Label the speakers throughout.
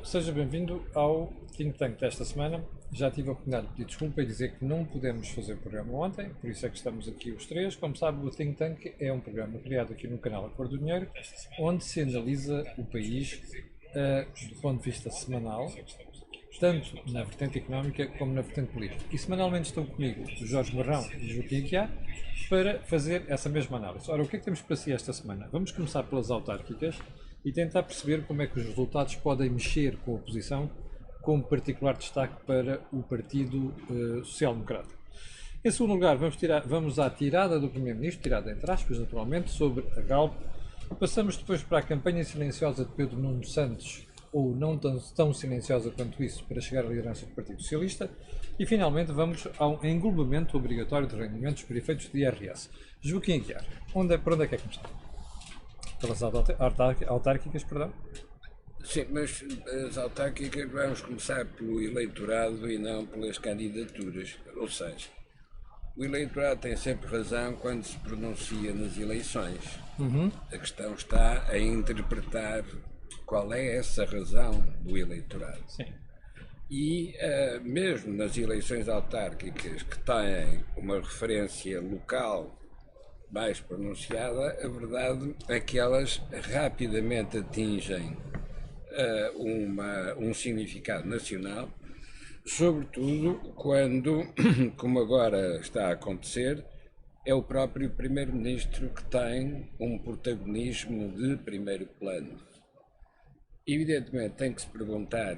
Speaker 1: Seja bem-vindo ao Think Tank desta semana. Já tive a oportunidade de pedir desculpa e dizer que não pudemos fazer o programa ontem, por isso é que estamos aqui os três. Como sabe, o Think Tank é um programa criado aqui no canal A Cor do Dinheiro, onde se analisa o país do ponto de vista semanal, tanto na vertente económica como na vertente política. E semanalmente estão comigo o Jorge Marrão e o Joaquim Aguiar para fazer essa mesma análise. Ora, o que é que temos para si esta semana? Vamos começar pelas autárquicas e tentar perceber como é que os resultados podem mexer com a oposição, com particular destaque para o Partido Social Democrata. Em segundo lugar, vamos à tirada do Primeiro-Ministro, tirada entre aspas, naturalmente, sobre a Galp. Passamos depois para a campanha silenciosa de Pedro Nuno Santos, ou não tão silenciosa quanto isso, para chegar à liderança do Partido Socialista. E, finalmente, vamos ao englobamento obrigatório de rendimentos por efeitos de IRS. Joaquim Aguiar, por onde é que começar? Pelas autárquicas, perdão?
Speaker 2: Sim, mas as autárquicas vamos começar pelo eleitorado e não pelas candidaturas. Ou seja, o eleitorado tem sempre razão quando se pronuncia nas eleições. A questão está a interpretar qual é essa razão do eleitorado.
Speaker 1: Sim.
Speaker 2: E mesmo nas eleições autárquicas que têm uma referência local mais pronunciada, a verdade é que elas rapidamente atingem um significado nacional, sobretudo quando, como agora está a acontecer, é o próprio Primeiro-Ministro que tem um protagonismo de primeiro plano. Evidentemente tem que se perguntar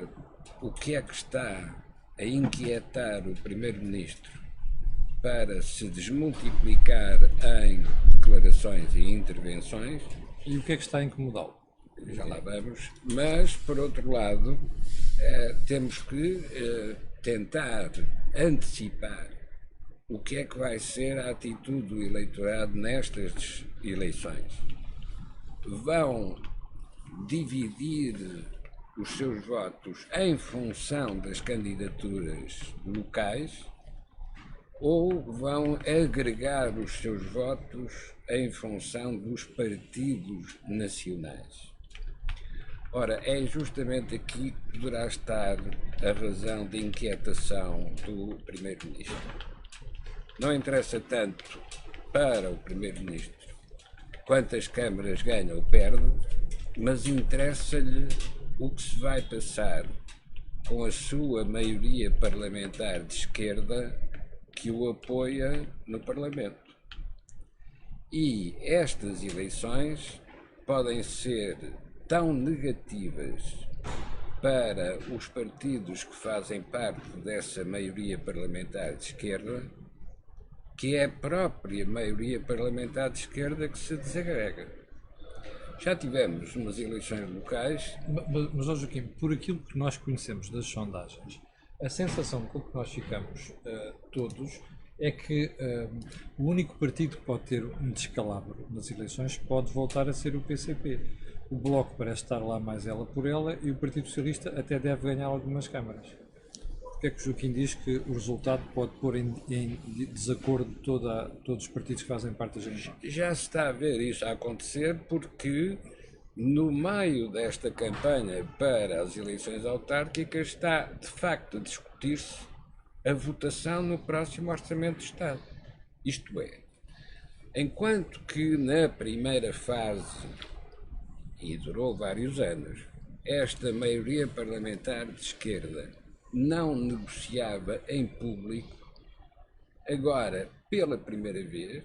Speaker 2: o que é que está a inquietar o Primeiro-Ministro para se desmultiplicar em declarações e intervenções.
Speaker 1: E o que é que está a incomodá-lo?
Speaker 2: Já lá vamos, mas por outro lado temos que tentar antecipar o que é que vai ser a atitude do eleitorado nestas eleições. Vão dividir os seus votos em função das candidaturas locais ou vão agregar os seus votos em função dos partidos nacionais? Ora, é justamente aqui que poderá estar a razão de inquietação do Primeiro-Ministro. Não interessa tanto para o Primeiro-Ministro quantas câmaras ganha ou perde, mas interessa-lhe o que se vai passar com a sua maioria parlamentar de esquerda que o apoia no Parlamento. E estas eleições podem ser tão negativas para os partidos que fazem parte dessa maioria parlamentar de esquerda, que é a própria maioria parlamentar de esquerda que se desagrega. Já tivemos umas eleições locais.
Speaker 1: Mas Joaquim, por aquilo que nós conhecemos das sondagens, a sensação com que nós ficamos todos é que o único partido que pode ter um descalabro nas eleições pode voltar a ser o PCP. O Bloco parece estar lá mais ela por ela e o Partido Socialista até deve ganhar algumas câmaras. Porque é que o Joaquim diz que o resultado pode pôr em desacordo todos os partidos que fazem parte da gestão?
Speaker 2: Já se está a ver isso a acontecer porque no meio desta campanha para as eleições autárquicas está de facto a discutir-se a votação no próximo Orçamento de Estado. Isto é, enquanto que na primeira fase, e durou vários anos, esta maioria parlamentar de esquerda não negociava em público, agora, pela primeira vez,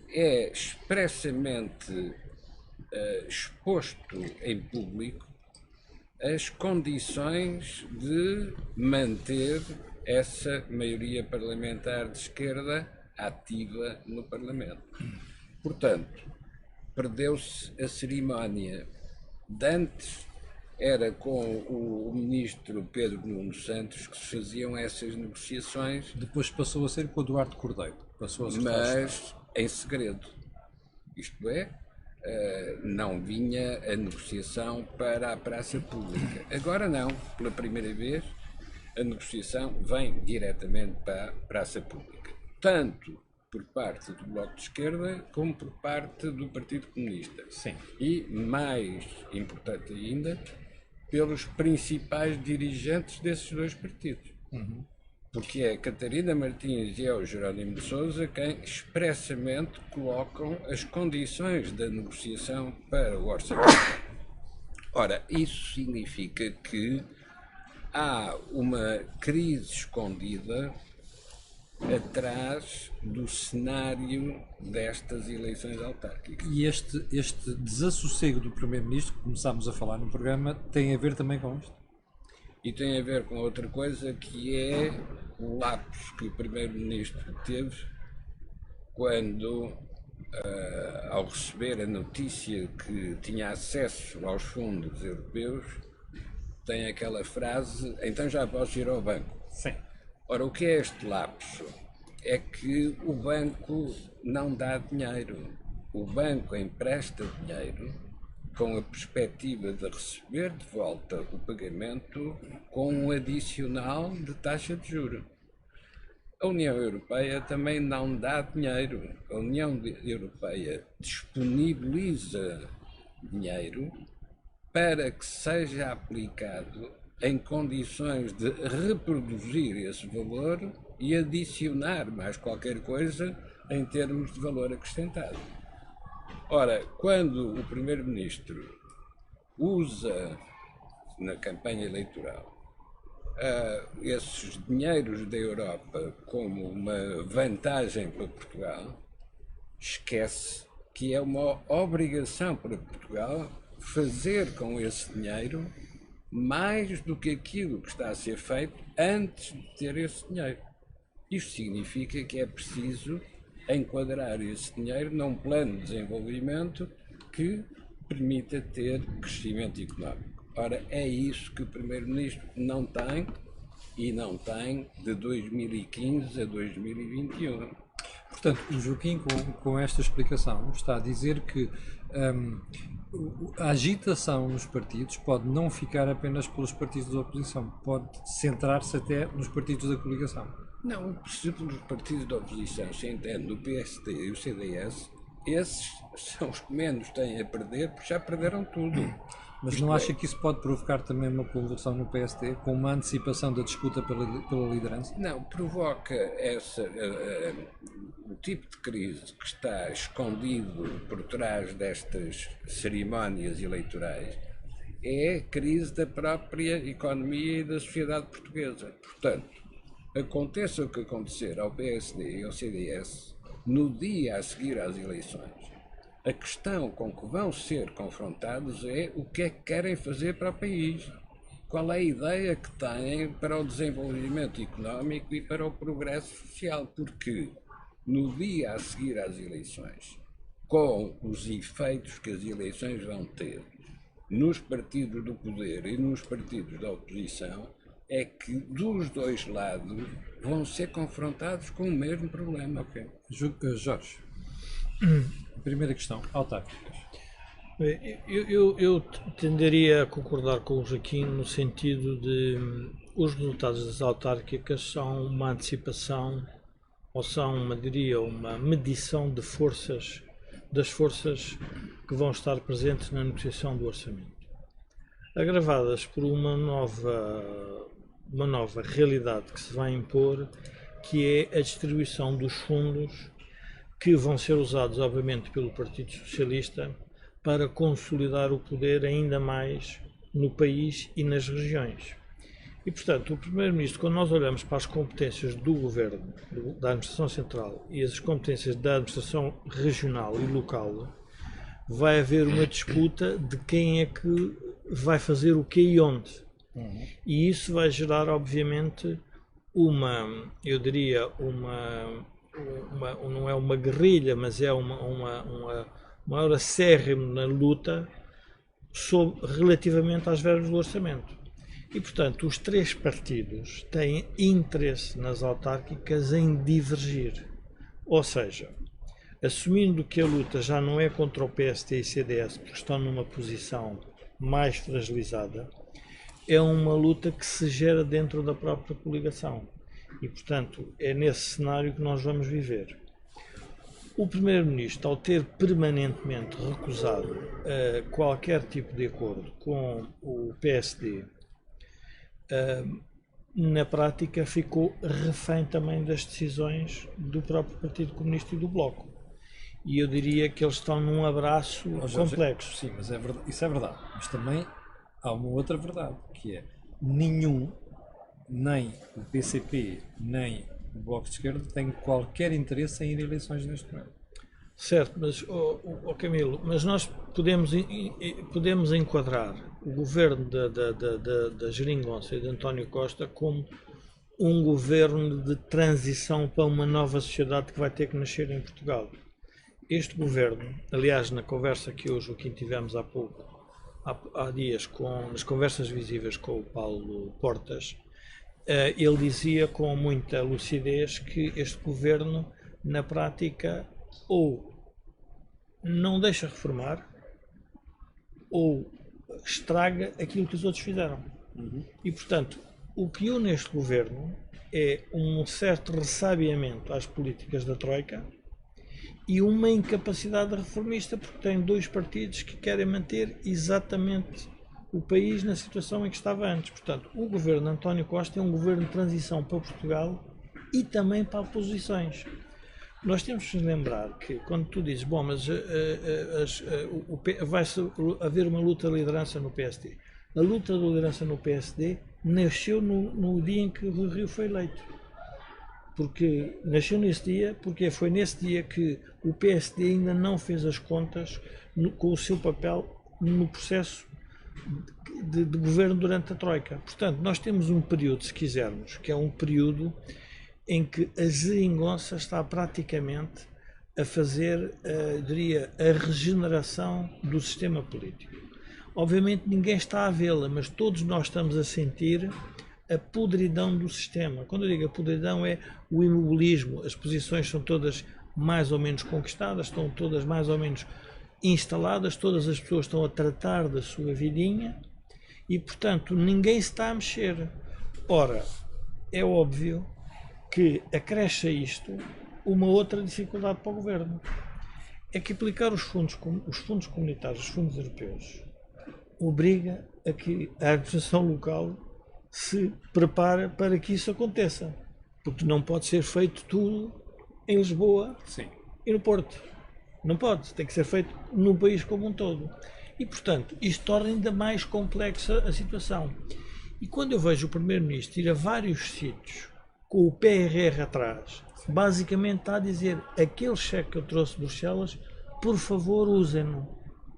Speaker 2: é expressamente exposto em público as condições de manter essa maioria parlamentar de esquerda ativa no Parlamento. Portanto, perdeu-se a cerimónia. De antes era com o ministro Pedro Nuno Santos que se faziam essas negociações.
Speaker 1: Depois passou a ser com o Eduardo Cordeiro.
Speaker 2: Mas em segredo. Isto é, não vinha a negociação para a praça pública. Agora não, pela primeira vez, a negociação vem diretamente para a praça pública. Tanto por parte do Bloco de Esquerda como por parte do Partido Comunista.
Speaker 1: Sim.
Speaker 2: E, mais importante ainda, pelos principais dirigentes desses dois partidos. Porque é a Catarina Martins e é o Jerónimo de Sousa quem expressamente colocam as condições da negociação para o orçamento. Ora, isso significa que há uma crise escondida atrás do cenário destas eleições autárquicas.
Speaker 1: E este desassossego do Primeiro-Ministro, que começámos a falar no programa, tem a ver também com isto?
Speaker 2: E tem a ver com outra coisa, que é o lapso que o Primeiro-Ministro teve quando, ao receber a notícia que tinha acesso aos fundos europeus, tem aquela frase: então já posso ir ao banco.
Speaker 1: Sim.
Speaker 2: Ora, o que é este lapso? É que o banco não dá dinheiro. O banco empresta dinheiro com a perspectiva de receber de volta o pagamento com um adicional de taxa de juros. A União Europeia também não dá dinheiro. A União Europeia disponibiliza dinheiro para que seja aplicado em condições de reproduzir esse valor e adicionar mais qualquer coisa em termos de valor acrescentado. Ora, quando o Primeiro-Ministro usa na campanha eleitoral esses dinheiros da Europa como uma vantagem para Portugal, esquece que é uma obrigação para Portugal fazer com esse dinheiro mais do que aquilo que está a ser feito antes de ter esse dinheiro. Isto significa que é preciso enquadrar esse dinheiro num plano de desenvolvimento que permita ter crescimento económico. Ora, é isso que o Primeiro-Ministro não tem, e não tem de 2015 a 2021.
Speaker 1: Portanto, o Joaquim, com esta explicação, está a dizer que a agitação nos partidos pode não ficar apenas pelos partidos da oposição, pode centrar-se até nos partidos da coligação.
Speaker 2: Não, se pelos partidos da oposição se entende o PSD e o CDS, esses são os que menos têm a perder, porque já perderam tudo.
Speaker 1: Mas não acha que isso pode provocar também uma convulsão no PSD, com uma antecipação da disputa pela liderança?
Speaker 2: Não, provoca o tipo de crise que está escondido por trás destas cerimónias eleitorais é a crise da própria economia e da sociedade portuguesa. Portanto, aconteça o que acontecer ao PSD e ao CDS, no dia a seguir às eleições, a questão com que vão ser confrontados é o que é que querem fazer para o país. Qual é a ideia que têm para o desenvolvimento económico e para o progresso social? Porque no dia a seguir às eleições, com os efeitos que as eleições vão ter nos partidos do poder e nos partidos da oposição, é que dos dois lados vão ser confrontados com o mesmo problema.
Speaker 1: Ok. Jorge, primeira questão, autárquicas.
Speaker 3: Eu tenderia a concordar com o Joaquim no sentido de os resultados das autárquicas são uma antecipação ou são, uma medição de forças, das forças que vão estar presentes na negociação do orçamento, agravadas por uma nova realidade que se vai impor, que é a distribuição dos fundos que vão ser usados, obviamente, pelo Partido Socialista para consolidar o poder ainda mais no país e nas regiões. E, portanto, o Primeiro-Ministro, quando nós olhamos para as competências do Governo, da Administração Central e as competências da Administração Regional e Local, vai haver uma disputa de quem é que vai fazer o quê e onde. E isso vai gerar, obviamente, não é uma guerrilha, mas é uma maior acérrimo na luta relativamente às verbas do orçamento. E, portanto, os três partidos têm interesse nas autárquicas em divergir. Ou seja, assumindo que a luta já não é contra o PSD e CDS, porque estão numa posição mais fragilizada, é uma luta que se gera dentro da própria coligação. E, portanto, é nesse cenário que nós vamos viver. O Primeiro-Ministro, ao ter permanentemente recusado qualquer tipo de acordo com o PSD, na prática ficou refém também das decisões do próprio Partido Comunista e do Bloco. E eu diria que eles estão num abraço complexo.
Speaker 1: Sim, mas é verdade, isso é verdade. Mas também há uma outra verdade, que é nenhum, nem o PCP, nem o Bloco de Esquerda tem qualquer interesse em ir a eleições neste momento.
Speaker 3: Certo, mas, Camilo, mas nós podemos enquadrar o governo da Geringonça e de António Costa como um governo de transição para uma nova sociedade que vai ter que nascer em Portugal. Este governo, aliás, na conversa que hoje, o que tivemos há dias, nas conversas visíveis com o Paulo Portas, ele dizia com muita lucidez que este governo, na prática, ou não deixa reformar, ou estraga aquilo que os outros fizeram. E, portanto, o que une este governo é um certo ressabiamento às políticas da Troika e uma incapacidade reformista, porque tem dois partidos que querem manter exatamente o país na situação em que estava antes. Portanto, o governo de António Costa é um governo de transição para Portugal e também para oposições. Nós temos que nos lembrar que, quando tu dizes, bom, mas vai haver uma luta de liderança no PSD. A luta de liderança no PSD nasceu no dia em que o Rui Rio foi eleito. Porque nasceu nesse dia, porque foi nesse dia que o PSD ainda não fez as contas com o seu papel no processo de governo durante a Troika. Portanto, nós temos um período, se quisermos, que é um período em que a Geringonça está praticamente a fazer, diria, a regeneração do sistema político. Obviamente ninguém está a vê-la, mas todos nós estamos a sentir a podridão do sistema. Quando eu digo a podridão é o imobilismo, as posições são todas mais ou menos conquistadas, estão todas mais ou menos instaladas, todas as pessoas estão a tratar da sua vidinha e, portanto, ninguém se está a mexer. Ora, é óbvio que acresce a isto uma outra dificuldade para o governo. É que aplicar os fundos comunitários, os fundos europeus, obriga a que a administração local se prepare para que isso aconteça. Porque não pode ser feito tudo em Lisboa e no Porto. Não pode, tem que ser feito num país como um todo. E, portanto, isto torna ainda mais complexa a situação. E quando eu vejo o Primeiro-Ministro ir a vários sítios com o PRR atrás, basicamente está a dizer, aquele cheque que eu trouxe de Bruxelas, por favor usem-no,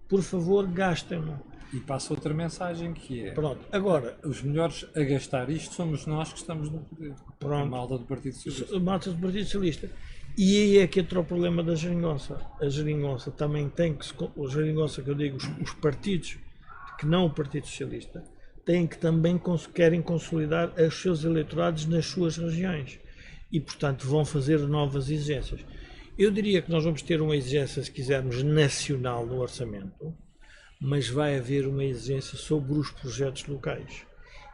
Speaker 3: por favor gastem-no.
Speaker 1: E passa outra mensagem que é,
Speaker 3: pronto, agora,
Speaker 1: os melhores a gastar isto somos nós que estamos no poder.
Speaker 3: Pronto,
Speaker 1: a malta do Partido Socialista.
Speaker 3: A malta do Partido Socialista. E aí é que entra o problema da Geringonça. A Geringonça também tem que, a Geringonça que eu digo, os partidos que não o Partido Socialista, têm que também querem consolidar os seus eleitorados nas suas regiões e, portanto, vão fazer novas exigências. Eu diria que nós vamos ter uma exigência, se quisermos, nacional no orçamento, mas vai haver uma exigência sobre os projetos locais.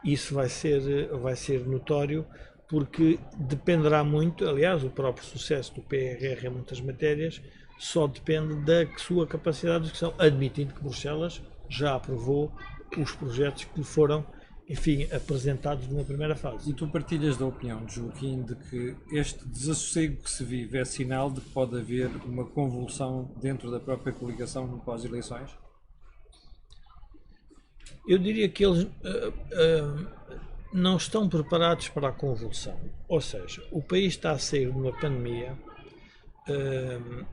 Speaker 3: Isso vai ser notório porque dependerá muito, aliás, o próprio sucesso do PRR em muitas matérias só depende da sua capacidade de execução, admitindo que Bruxelas já aprovou os projetos que lhe foram, enfim, apresentados numa primeira fase.
Speaker 1: E tu partilhas da opinião de Joaquim de que este desassossego que se vive é sinal de que pode haver uma convulsão dentro da própria coligação no pós-eleições?
Speaker 3: Eu diria que eles não estão preparados para a convulsão. Ou seja, o país está a sair de uma pandemia,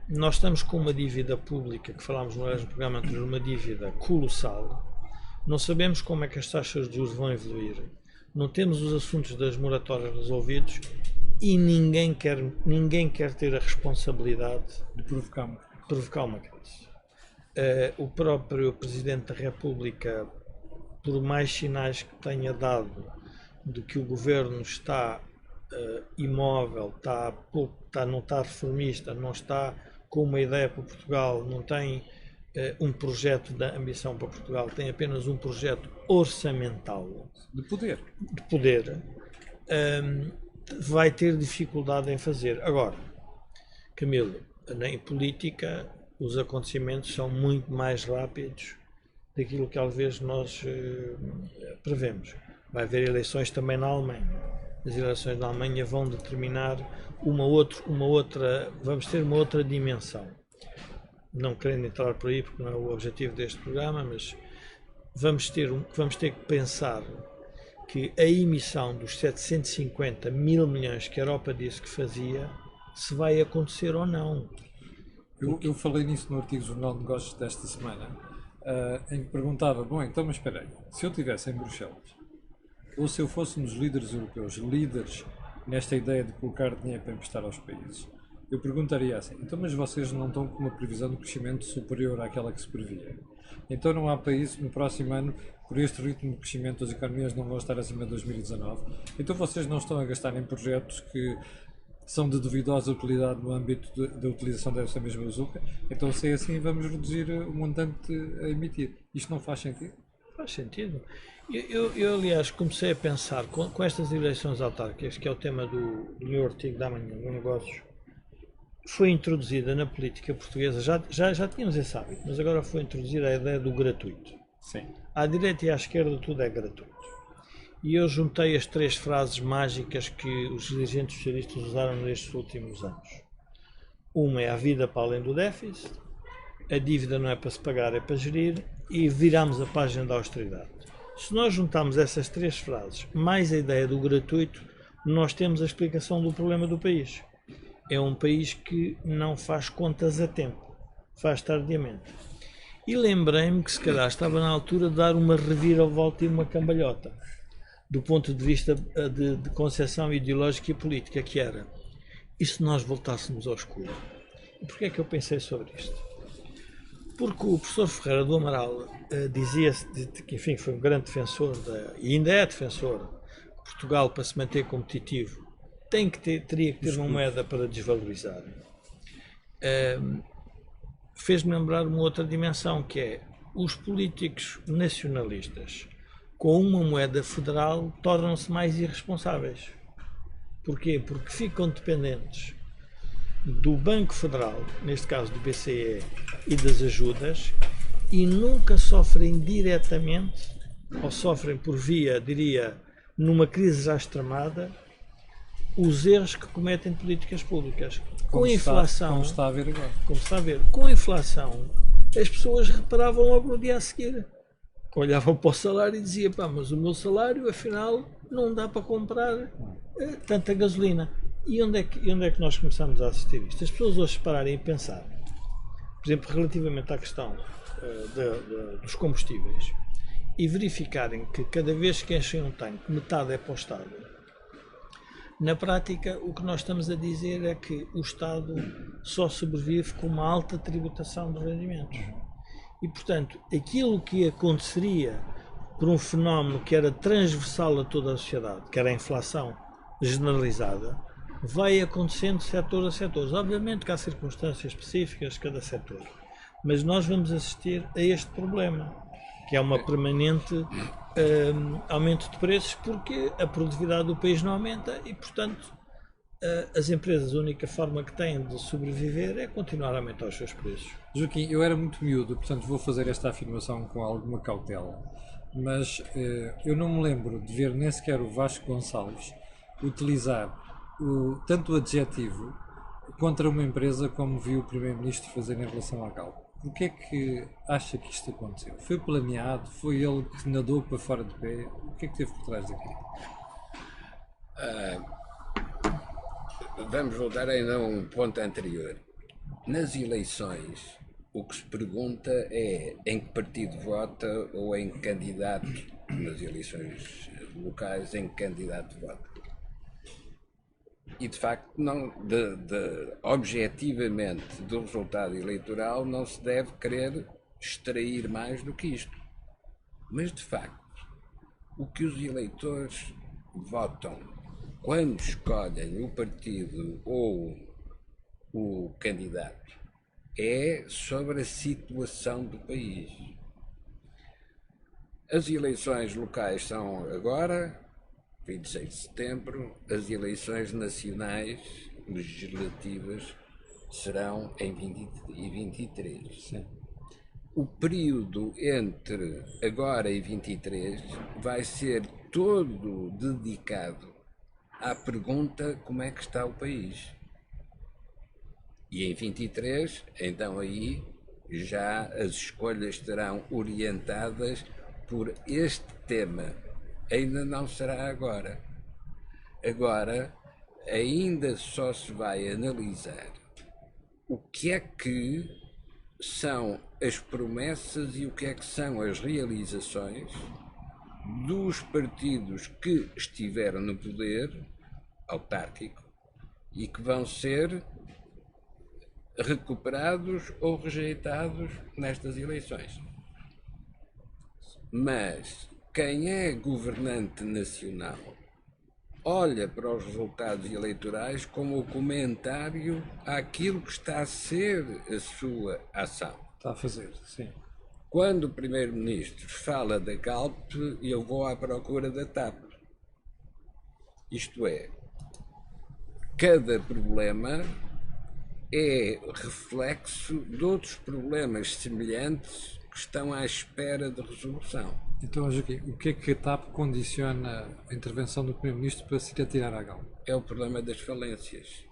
Speaker 3: nós estamos com uma dívida pública, que falámos no programa anterior, uma dívida colossal. Não sabemos como é que as taxas de juros vão evoluir. Não temos os assuntos das moratórias resolvidos e ninguém quer ter a responsabilidade
Speaker 1: de
Speaker 3: provocar uma crise. O próprio Presidente da República, por mais sinais que tenha dado de que o governo está imóvel, não está reformista, não está com uma ideia para Portugal, não tem um projeto de ambição para Portugal, tem apenas um projeto orçamental
Speaker 1: de poder,
Speaker 3: vai ter dificuldade em fazer. Agora, Camilo, em política os acontecimentos são muito mais rápidos daquilo que talvez nós prevemos. Vai haver eleições também na Alemanha. As eleições na Alemanha vão determinar vamos ter uma outra dimensão. Não querendo entrar por aí porque não é o objetivo deste programa, mas vamos ter que pensar que a emissão dos 750 mil milhões que a Europa disse que fazia, se vai acontecer ou não.
Speaker 1: Eu falei nisso no artigo do Jornal de Negócios desta semana, em que perguntava, bom, então, mas espera aí, se eu estivesse em Bruxelas, ou se eu fosse um dos líderes europeus, líderes nesta ideia de colocar dinheiro para emprestar aos países, eu perguntaria assim, então, mas vocês não estão com uma previsão de crescimento superior àquela que se previa? Então não há país no próximo ano, por este ritmo de crescimento, as economias não vão estar acima de 2019? Então vocês não estão a gastar em projetos que são de duvidosa utilidade no âmbito da utilização dessa mesma bazuca? Então se é assim, vamos reduzir o montante a emitir. Isto não faz sentido?
Speaker 3: Faz sentido. Eu aliás, comecei a pensar, com estas eleições autárquicas, que é o tema do meu artigo da manhã, do Negócios, foi introduzida na política portuguesa, já tínhamos esse hábito, mas agora foi introduzida a ideia do gratuito.
Speaker 1: Sim.
Speaker 3: À direita e à esquerda tudo é gratuito. E eu juntei as 3 frases mágicas que os dirigentes socialistas usaram nestes últimos anos. Uma é a vida para além do déficit, a dívida não é para se pagar, é para gerir, e viramos a página da austeridade. Se nós juntarmos essas 3 frases, mais a ideia do gratuito, nós temos a explicação do problema do país. É um país que não faz contas a tempo, faz tardiamente. E lembrei-me que se calhar estava na altura de dar uma reviravolta e uma cambalhota, do ponto de vista de concepção ideológica e política, que era, e se nós voltássemos ao escuro? E porquê é que eu pensei sobre isto? Porque o professor Ferreira do Amaral dizia-se que, enfim, foi um grande defensor, e ainda é defensor, que Portugal, para se manter competitivo, teria que ter uma moeda para desvalorizar. Fez-me lembrar uma outra dimensão, que é os políticos nacionalistas com uma moeda federal tornam-se mais irresponsáveis. Porquê? Porque ficam dependentes do Banco Federal, neste caso do BCE, e das ajudas, e nunca sofrem diretamente, ou sofrem por via, diria, numa crise já extremada, os erros que cometem políticas públicas. Com a inflação,
Speaker 1: como está a ver agora.
Speaker 3: Com a inflação, as pessoas reparavam logo no dia a seguir. Olhavam para o salário e diziam, pá, mas o meu salário, afinal, não dá para comprar tanta gasolina. E onde é que nós começamos a assistir isto? As pessoas hoje pararem e pensar, por exemplo, relativamente à questão dos combustíveis, e verificarem que cada vez que enchem um tanque, metade é para o Estado. Na prática, o que nós estamos a dizer é que o Estado só sobrevive com uma alta tributação de rendimentos. E, portanto, aquilo que aconteceria por um fenómeno que era transversal a toda a sociedade, que era a inflação generalizada, vai acontecendo de setor a setor. Obviamente que há circunstâncias específicas de cada setor, mas nós vamos assistir a este problema, que é uma permanente aumento de preços, porque a produtividade do país não aumenta e, portanto, as empresas, a única forma que têm de sobreviver é continuar a aumentar os seus preços.
Speaker 1: Joaquim, eu era muito miúdo, portanto vou fazer esta afirmação com alguma cautela, mas eu não me lembro de ver nem sequer o Vasco Gonçalves utilizar tanto o adjetivo contra uma empresa como viu o Primeiro-Ministro fazer em relação à Galp. O que é que acha que isto aconteceu? Foi planeado? Foi ele que nadou para fora de pé? O que é que teve por trás daquilo?
Speaker 2: Vamos voltar ainda a um ponto anterior. Nas eleições, o que se pergunta é em que partido vota ou em que candidato, nas eleições locais, em que candidato vota. E de facto, objetivamente, do resultado eleitoral não se deve querer extrair mais do que isto. Mas de facto, o que os eleitores votam quando escolhem o partido ou o candidato é sobre a situação do país. As eleições locais são agora, 26 de setembro, as eleições nacionais legislativas serão em 2023.
Speaker 1: Sim.
Speaker 2: O período entre agora e 23 vai ser todo dedicado à pergunta como é que está o país. E em 23, então aí já as escolhas estarão orientadas por este tema. Ainda não será agora. Agora, ainda só se vai analisar o que é que são as promessas e o que é que são as realizações dos partidos que estiveram no poder autárquico e que vão ser recuperados ou rejeitados nestas eleições. Mas quem é governante nacional olha para os resultados eleitorais como o comentário àquilo que está a ser a sua ação.
Speaker 1: Está a fazer, sim.
Speaker 2: Quando o Primeiro-Ministro fala da Galp, eu vou à procura da TAP. Isto é, cada problema é reflexo de outros problemas semelhantes que estão à espera de resolução.
Speaker 1: Então, Joaquim, o que é que a TAP condiciona a intervenção do Primeiro-Ministro para se atirar à Galp?
Speaker 2: É o problema das falências.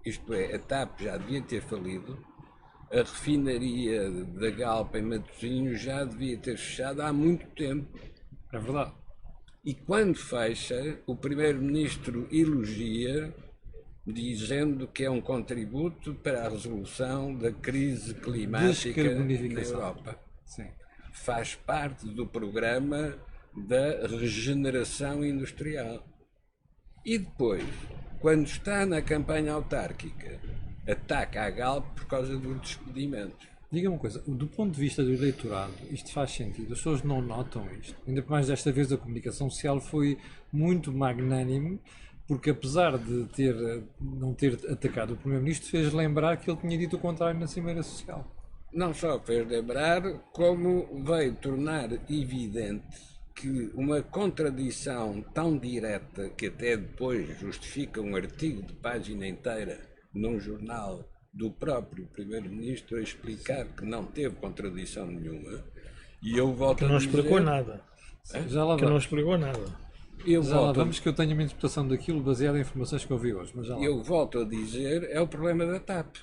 Speaker 2: Isto é, a TAP já devia ter falido, a refinaria da Galp em Matosinhos já devia ter fechado há muito tempo.
Speaker 1: É verdade.
Speaker 2: E quando fecha, o Primeiro-Ministro elogia, dizendo que é um contributo para a resolução da crise climática na Europa.
Speaker 1: Sim.
Speaker 2: Faz parte do programa da regeneração industrial. E depois, quando está na campanha autárquica, ataca a Galp por causa dos despedimentos.
Speaker 1: Diga-me uma coisa, do ponto de vista do eleitorado, isto faz sentido? As pessoas não notam isto? Ainda mais desta vez a comunicação social foi muito magnânime, porque apesar de não ter atacado o Primeiro-Ministro, fez lembrar que ele tinha dito o contrário na Cimeira Social.
Speaker 2: Não só fez lembrar, como veio tornar evidente que uma contradição tão direta, que até depois justifica um artigo de página inteira num jornal do próprio Primeiro-Ministro a explicar que não teve contradição nenhuma, e eu volto a dizer...
Speaker 3: Que não explicou nada.
Speaker 1: Já lá
Speaker 3: Que não explicou nada.
Speaker 1: Vamos que eu tenho uma interpretação daquilo baseada em informações que eu vi hoje, mas já lá.
Speaker 2: Eu volto a dizer, é o problema da TAP.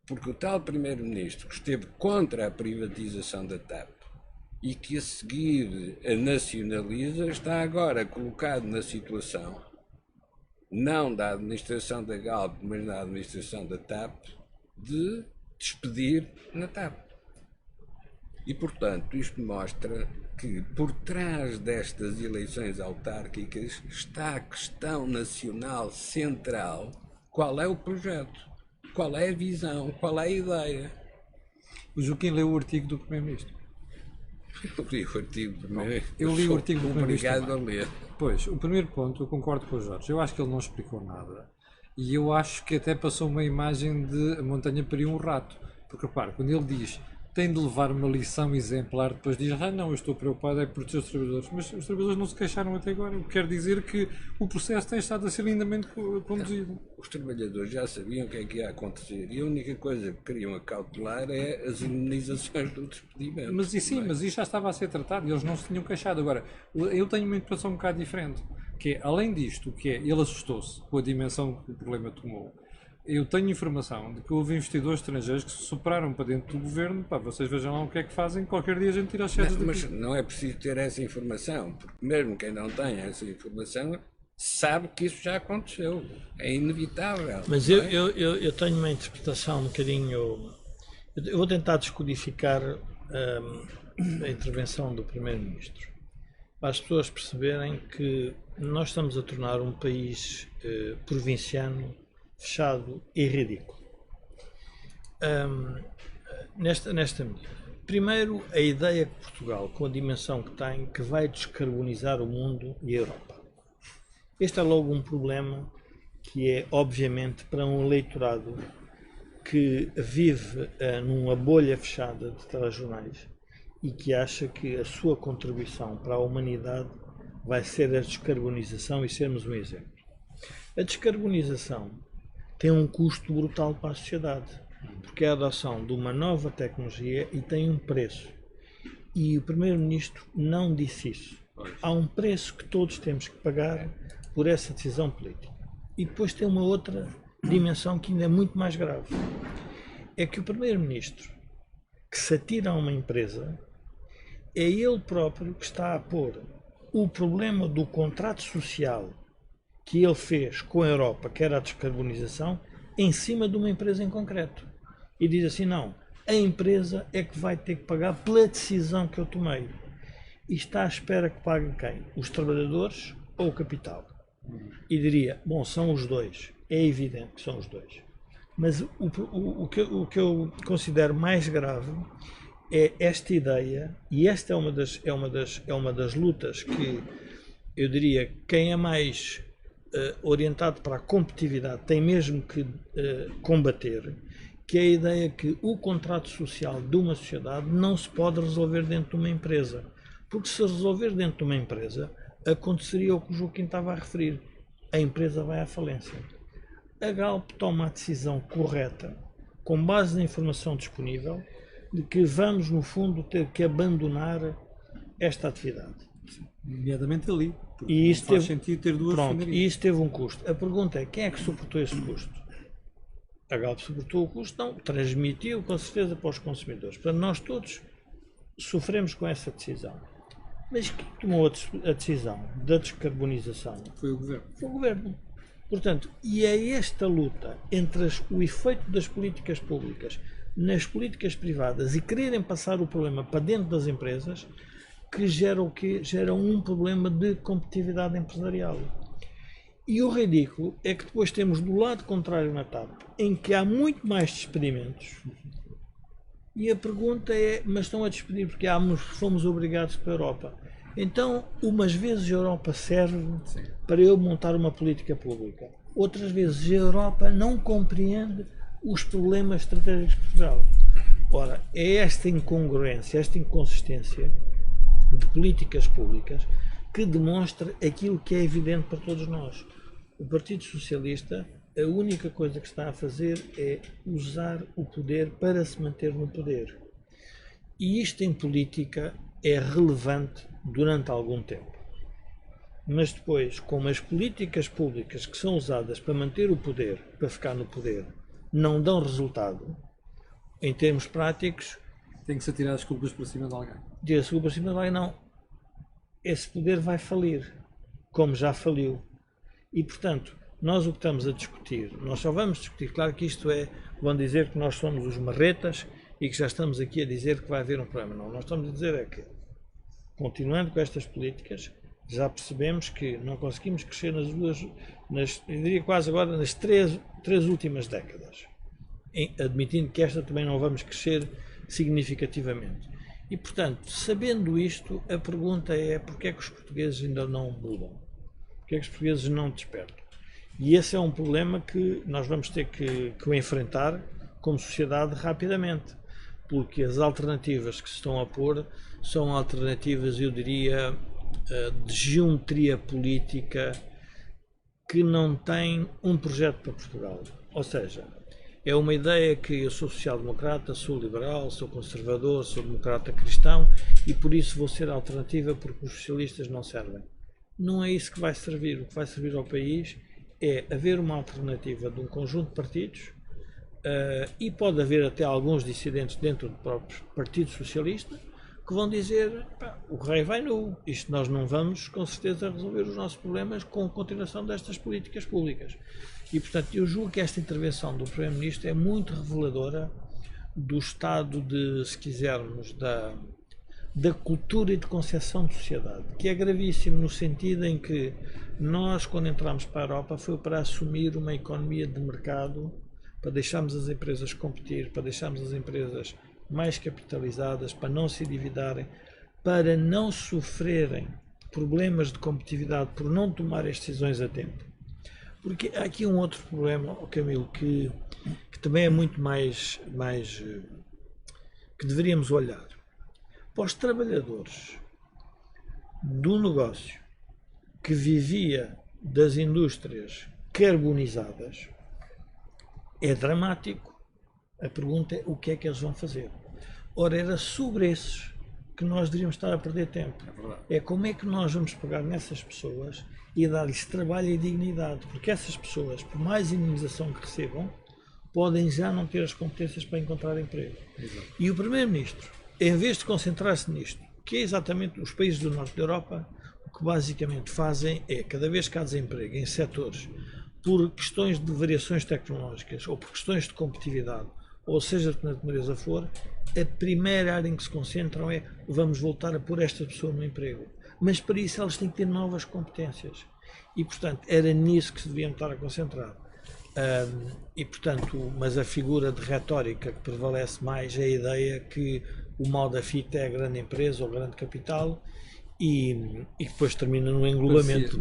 Speaker 2: Porque o tal Primeiro-Ministro que esteve contra a privatização da TAP e que a seguir a nacionaliza, está agora colocado na situação, não da administração da Galp, mas da administração da TAP, de despedir na TAP. E, portanto, isto mostra que por trás destas eleições autárquicas está a questão nacional central. Qual é o projeto? Qual é a visão? Qual é a ideia?
Speaker 1: O Joaquim leu o artigo do Primeiro-Ministro.
Speaker 2: Eu li o artigo do Primeiro-Ministro.
Speaker 1: Eu li o artigo do Primeiro-Ministro.
Speaker 2: Obrigado a ler.
Speaker 1: Pois, o primeiro ponto, eu concordo com o Jorge. Eu acho que ele não explicou nada. E eu acho que até passou uma imagem de a montanha pariu um rato. Porque, repara, quando ele diz tem de levar uma lição exemplar, depois diz, não, eu estou preocupado é por proteger os trabalhadores. Mas os trabalhadores não se queixaram até agora. O que quer dizer que o processo tem estado a ser lindamente conduzido.
Speaker 2: Os trabalhadores já sabiam o que é que ia acontecer e a única coisa que queriam acautelar é as indemnizações do despedimento.
Speaker 1: Mas e sim, mas isso já estava a ser tratado e eles não se tinham queixado. Agora, eu tenho uma interpretação um bocado diferente, que é, além disto, que é, ele assustou-se com a dimensão que o problema tomou. Eu tenho informação de que houve investidores estrangeiros que se superaram para dentro do governo. Pá, vocês vejam lá o que é que fazem, qualquer dia a gente tira as sedas daqui.
Speaker 2: Mas não é preciso ter essa informação, porque mesmo quem não tem essa informação sabe que isso já aconteceu. É inevitável.
Speaker 3: Mas eu tenho uma interpretação um bocadinho... Eu vou tentar descodificar a intervenção do Primeiro-Ministro, para as pessoas perceberem que nós estamos a tornar um país provinciano fechado e ridículo. Nesta medida. Primeiro, a ideia que Portugal, com a dimensão que tem, que vai descarbonizar o mundo e a Europa. Este é logo um problema que é, obviamente, para um eleitorado que vive numa bolha fechada de telejornais e que acha que a sua contribuição para a humanidade vai ser a descarbonização e sermos um exemplo. A descarbonização tem um custo brutal para a sociedade, porque é a adoção de uma nova tecnologia e tem um preço. E o Primeiro-Ministro não disse isso. Há um preço que todos temos que pagar por essa decisão política. E depois tem uma outra dimensão que ainda é muito mais grave. É que o Primeiro-Ministro que se atira a uma empresa é ele próprio que está a pôr o problema do contrato social que ele fez com a Europa, que era a descarbonização, em cima de uma empresa em concreto. E diz assim, não, a empresa é que vai ter que pagar pela decisão que eu tomei. E está à espera que paguem quem? Os trabalhadores ou o capital? E diria, bom, são os dois. É evidente que são os dois. Mas o que eu considero mais grave é esta ideia, e esta é uma das lutas que eu diria quem é mais orientado para a competitividade tem mesmo que combater, que é a ideia que o contrato social de uma sociedade não se pode resolver dentro de uma empresa. Porque se resolver dentro de uma empresa, aconteceria o que o Joaquim estava a referir. A empresa vai à falência. A Galp toma a decisão correta, com base na informação disponível, de que vamos, no fundo, ter que abandonar esta atividade.
Speaker 4: Nomeadamente ali.
Speaker 3: E isso
Speaker 4: faz sentido ter duas refinarias.
Speaker 3: E isso teve um custo. A pergunta é, quem é que suportou esse custo? A Galp suportou o custo? Não. Transmitiu, com certeza, para os consumidores. Portanto, nós todos sofremos com essa decisão. Mas quem tomou a decisão da descarbonização?
Speaker 4: Foi o Governo.
Speaker 3: Foi o Governo. Portanto, e é esta luta entre o efeito das políticas públicas nas políticas privadas e quererem passar o problema para dentro das empresas que gera o quê? Gera um problema de competitividade empresarial. E o ridículo é que depois temos do lado contrário na TAP, em que há muito mais despedimentos. E a pergunta é, mas estão a despedir porque fomos obrigados para a Europa. Então, umas vezes a Europa serve para eu montar uma política pública. Outras vezes a Europa não compreende os problemas estratégicos de Portugal. Ora, é esta incongruência, esta inconsistência de políticas públicas que demonstra aquilo que é evidente para todos nós. O Partido Socialista, a única coisa que está a fazer é usar o poder para se manter no poder. E isto em política é relevante durante algum tempo. Mas depois, como as políticas públicas que são usadas para manter o poder, para ficar no poder, não dão resultado, em termos práticos,
Speaker 4: Tem que se atirar as culpas para cima de alguém.
Speaker 3: dizer-se culpa para cima de alguém, não. Esse poder vai falir, como já faliu. E, portanto, nós o que estamos a discutir, nós só vamos discutir, claro que isto é, vão dizer que nós somos os marretas e que já estamos aqui a dizer que vai haver um problema. Não, nós estamos a dizer é que, continuando com estas políticas, já percebemos que não conseguimos crescer eu diria quase agora, nas três últimas décadas. Admitindo que esta também não vamos crescer significativamente. E, portanto, sabendo isto, a pergunta é porque é que os portugueses ainda não mudam? Porque é que os portugueses não despertam? E esse é um problema que nós vamos ter que o enfrentar como sociedade rapidamente, porque as alternativas que se estão a pôr são alternativas, eu diria, de geometria política que não têm um projeto para Portugal. Ou seja, é uma ideia que eu sou social-democrata, sou liberal, sou conservador, sou democrata cristão e por isso vou ser alternativa porque os socialistas não servem. Não é isso que vai servir. O que vai servir ao país é haver uma alternativa de um conjunto de partidos e pode haver até alguns dissidentes dentro do próprio Partido Socialista que vão dizer, o rei vai nu, isto nós não vamos com certeza resolver os nossos problemas com a continuação destas políticas públicas. E portanto eu julgo que esta intervenção do Primeiro-Ministro é muito reveladora do estado de, se quisermos, da cultura e de concepção de sociedade, que é gravíssimo no sentido em que nós, quando entramos para a Europa, foi para assumir uma economia de mercado, para deixarmos as empresas competir, para deixarmos as empresas mais capitalizadas, para não se endividarem, para não sofrerem problemas de competitividade por não tomar as decisões a tempo. Porque há aqui um outro problema, Camilo, que também é muito mais que deveríamos olhar. Para os trabalhadores do negócio que vivia das indústrias carbonizadas, é dramático. A pergunta é o que é que eles vão fazer. Ora, era sobre esses que nós deveríamos estar a perder tempo. É como é que nós vamos pegar nessas pessoas e dar-lhes trabalho e dignidade, porque essas pessoas, por mais indemnização que recebam, podem já não ter as competências para encontrar emprego. Exato. E o Primeiro-Ministro, em vez de concentrar-se nisto, que é exatamente os países do norte da Europa, o que basicamente fazem é, cada vez que há desemprego em setores por questões de variações tecnológicas ou por questões de competitividade, ou seja, de que natureza for, a primeira área em que se concentram é vamos voltar a pôr esta pessoa no emprego. Mas para isso elas têm que ter novas competências. E, portanto, era nisso que se deviam estar a concentrar. Mas a figura de retórica que prevalece mais é a ideia que o mal da fita é a grande empresa ou grande capital e depois termina no englobamento.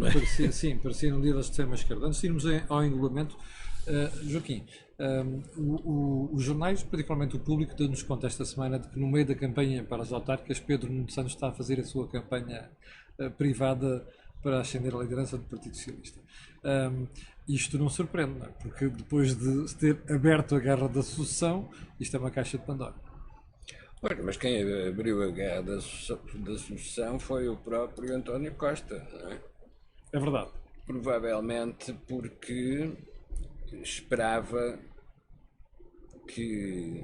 Speaker 1: Parecia num dia da extrema-esquerda. Antes de irmos ao englobamento, Joaquim, os jornais, particularmente o Público, deu-nos conta esta semana de que no meio da campanha para as autárquicas, Pedro Nuno Santos está a fazer a sua campanha privada para ascender à liderança do Partido Socialista. Isto não surpreende, não é? Porque depois de se ter aberto a guerra da sucessão, isto é uma caixa de Pandora.
Speaker 2: Olha, mas quem abriu a guerra da sucessão foi o próprio António Costa, não é?
Speaker 1: É verdade.
Speaker 2: Provavelmente porque esperava que,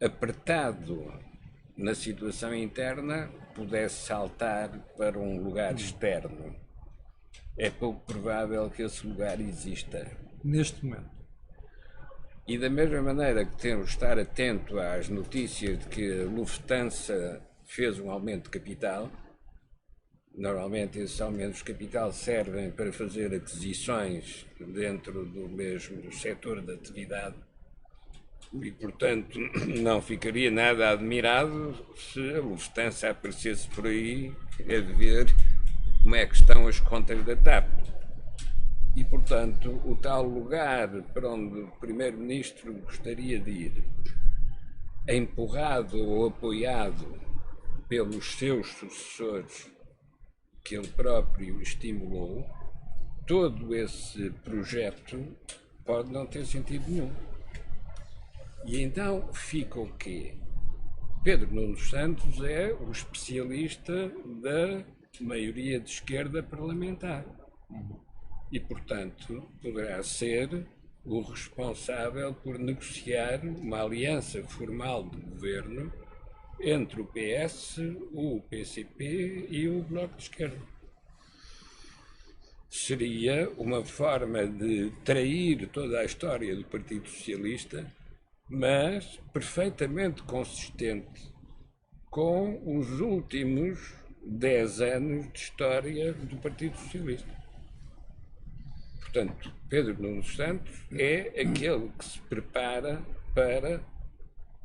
Speaker 2: apertado na situação interna, pudesse saltar para um lugar externo. É pouco provável que esse lugar exista.
Speaker 1: Neste momento.
Speaker 2: E da mesma maneira que temos de estar atento às notícias de que a Lufthansa fez um aumento de capital, normalmente esses aumentos de capital servem para fazer aquisições dentro do mesmo setor de atividade e, portanto, não ficaria nada admirado se a Lufthansa aparecesse por aí a ver como é que estão as contas da TAP. E, portanto, o tal lugar para onde o Primeiro-Ministro gostaria de ir, empurrado ou apoiado pelos seus sucessores que ele próprio estimulou, todo esse projeto pode não ter sentido nenhum. E então fica o quê? Pedro Nuno Santos é o especialista da maioria de esquerda parlamentar. E, portanto, poderá ser o responsável por negociar uma aliança formal de governo entre o PS, o PCP e o Bloco de Esquerda. Seria uma forma de trair toda a história do Partido Socialista, mas perfeitamente consistente com os últimos 10 anos de história do Partido Socialista. Portanto, Pedro Nuno Santos é aquele que se prepara para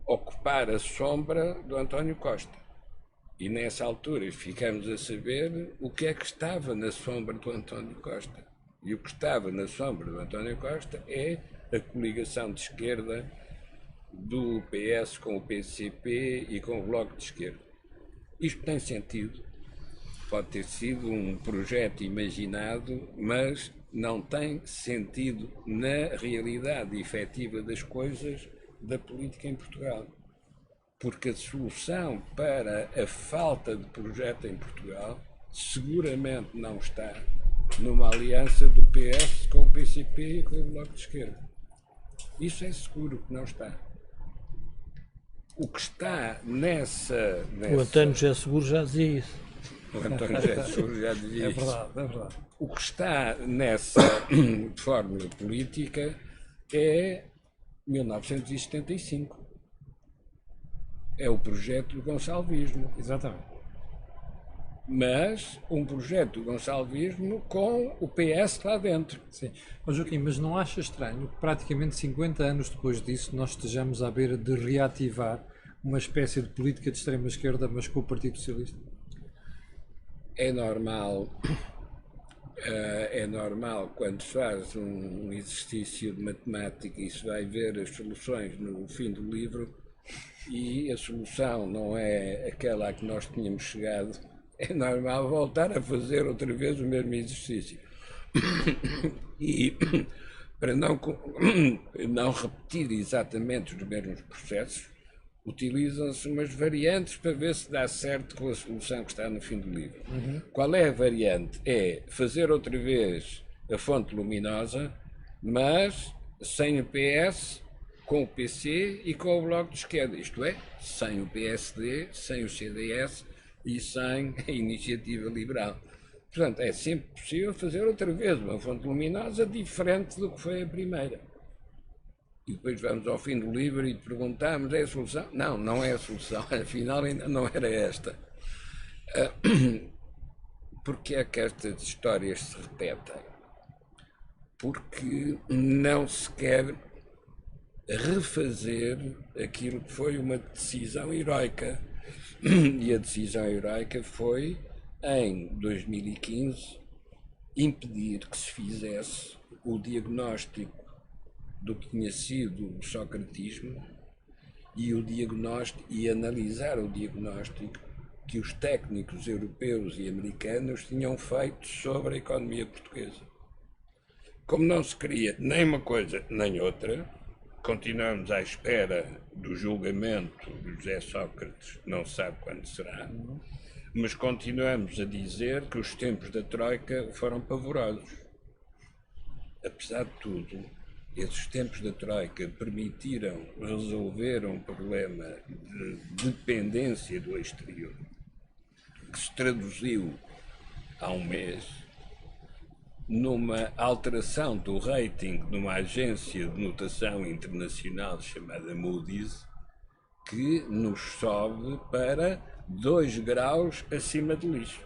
Speaker 2: ocupar a sombra do António Costa. E nessa altura ficamos a saber o que é que estava na sombra do António Costa. E o que estava na sombra do António Costa é a coligação de esquerda do PS com o PCP e com o Bloco de Esquerda. Isto tem sentido. Pode ter sido um projeto imaginado, mas não tem sentido na realidade efetiva das coisas da política em Portugal. Porque a solução para a falta de projeto em Portugal seguramente não está numa aliança do PS com o PCP e com o Bloco de Esquerda. Isso é seguro que não está. O que está nessa...
Speaker 3: O António José Seguro já dizia isso.
Speaker 2: O António José Seguro já dizia isso.
Speaker 1: É verdade.
Speaker 2: O que está nessa fórmula política é 1975. É o projeto do gonçalvismo.
Speaker 1: Exatamente.
Speaker 2: Mas um projeto do gonçalvismo com o PS lá dentro.
Speaker 1: Sim. Mas, Joaquim, mas não acha estranho que praticamente 50 anos depois disso nós estejamos à beira de reativar uma espécie de política de extrema-esquerda, mas com o Partido Socialista?
Speaker 2: É normal quando se faz um exercício de matemática e se vai ver as soluções no fim do livro e a solução não é aquela a que nós tínhamos chegado, é normal voltar a fazer outra vez o mesmo exercício. E para não repetir exatamente os mesmos processos, utilizam-se umas variantes para ver se dá certo com a solução que está no fim do livro. Qual é a variante? É fazer outra vez a fonte luminosa, mas sem o PS, com o PC e com o Bloco de Esquerda. Isto é, sem o PSD, sem o CDS e sem a Iniciativa Liberal. Portanto, é sempre possível fazer outra vez uma fonte luminosa diferente do que foi a primeira. E depois vamos ao fim do livro e perguntamos, é a solução? Não, não é a solução. Afinal, ainda não era esta. Porque é que estas histórias se repetem? Porque não se quer refazer aquilo que foi uma decisão heroica. E a decisão heroica foi, em 2015, impedir que se fizesse o diagnóstico do que tinha sido o socratismo e analisar o diagnóstico que os técnicos europeus e americanos tinham feito sobre a economia portuguesa. Como não se queria nem uma coisa nem outra, continuamos à espera do julgamento de José Sócrates, não se sabe quando será, mas continuamos a dizer que os tempos da Troika foram pavorosos. Apesar de tudo, esses tempos da Troika permitiram resolver um problema de dependência do exterior, que se traduziu há um mês numa alteração do rating de uma agência de notação internacional chamada Moody's, que nos sobe para 2 graus acima de lixo.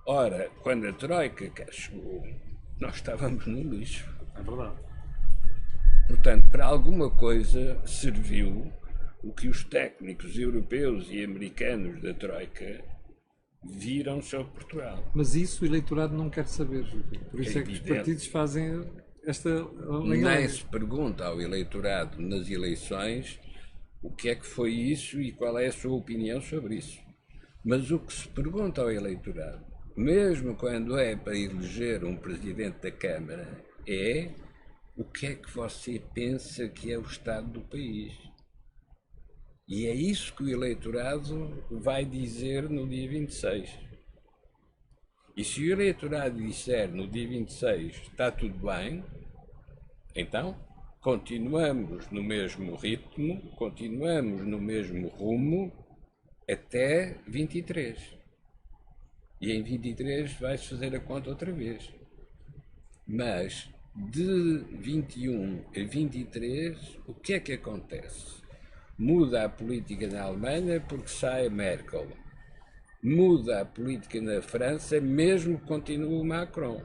Speaker 2: Ora, quando a Troika cá chegou, nós estávamos no lixo.
Speaker 4: É verdade.
Speaker 2: Portanto, para alguma coisa serviu o que os técnicos europeus e americanos da Troika viram sobre Portugal.
Speaker 4: Mas isso o eleitorado não quer saber, Júlio. Por isso é que os partidos fazem esta...
Speaker 2: Nem se pergunta ao eleitorado nas eleições o que é que foi isso e qual é a sua opinião sobre isso. Mas o que se pergunta ao eleitorado, mesmo quando é para eleger um presidente da Câmara, é o que é que você pensa que é o estado do país. E é isso que o eleitorado vai dizer no dia 26. E se o eleitorado disser no dia 26 está tudo bem, então continuamos no mesmo ritmo, continuamos no mesmo rumo até 23. E em 23 vai-se fazer a conta outra vez. Mas de 21 a 23, o que é que acontece? Muda a política na Alemanha porque sai a Merkel. Muda a política na França, mesmo que continue o Macron.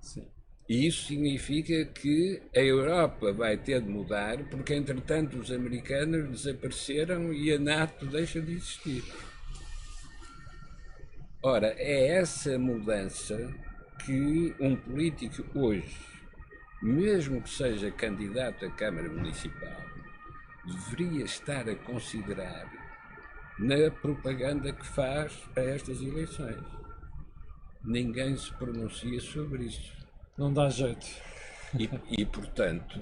Speaker 4: Sim.
Speaker 2: E isso significa que a Europa vai ter de mudar, porque entretanto os americanos desapareceram e a NATO deixa de existir. Ora, é essa mudança que um político hoje, mesmo que seja candidato à Câmara Municipal, deveria estar a considerar na propaganda que faz a estas eleições. Ninguém se pronuncia sobre isso.
Speaker 1: Não dá jeito.
Speaker 2: E, portanto,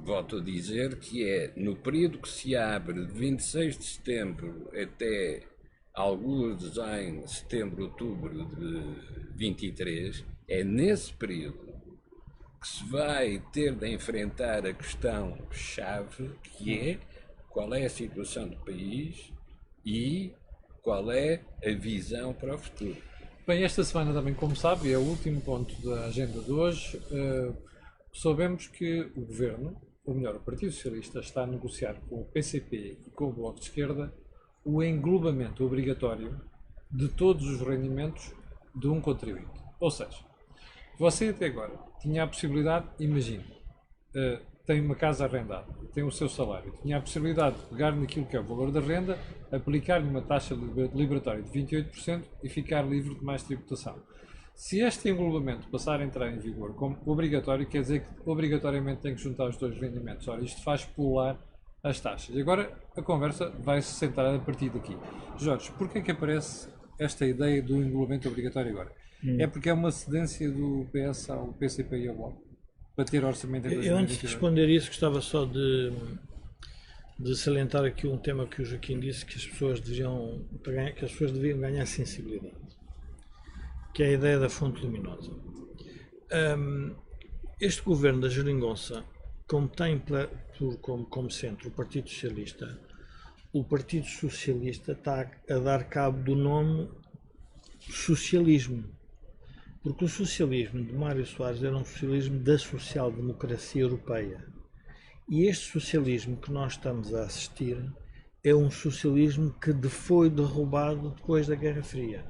Speaker 2: volto a dizer que é no período que se abre de 26 de setembro até alguns em setembro, outubro de 23, é nesse período que se vai ter de enfrentar a questão-chave, que é qual é a situação do país e qual é a visão para o futuro.
Speaker 1: Bem, esta semana também, como sabe, é o último ponto da agenda de hoje. Soubemos que o Governo, ou melhor, o Partido Socialista, está a negociar com o PCP e com o Bloco de Esquerda o englobamento obrigatório de todos os rendimentos de um contribuinte. Ou seja, você até agora tinha a possibilidade, imagine, tem uma casa arrendada, tem o seu salário, tinha a possibilidade de pegar naquilo que é o valor da renda, aplicar-lhe uma taxa liberatória de 28% e ficar livre de mais tributação. Se este englobamento passar a entrar em vigor como obrigatório, quer dizer que obrigatoriamente tem que juntar os dois rendimentos. Ora, isto faz pular as taxas. E agora a conversa vai se centrar a partir daqui. Jorge, porquê é que aparece esta ideia do englobamento obrigatório agora? É porque é uma cedência do PS ao PCP e ao Bloco?
Speaker 4: para ter orçamento em
Speaker 3: Eu, antes de
Speaker 4: 2022?
Speaker 3: responder isso, gostava só de salientar aqui um tema que o Joaquim disse, que as pessoas deviam ganhar sensibilidade, que é a ideia da fonte luminosa. Este governo da Geringonça, como tem como centro o Partido Socialista, o Partido Socialista está a dar cabo do nome socialismo. Porque o socialismo de Mário Soares era um socialismo da social-democracia europeia. E este socialismo que nós estamos a assistir é um socialismo que foi derrubado depois da Guerra Fria.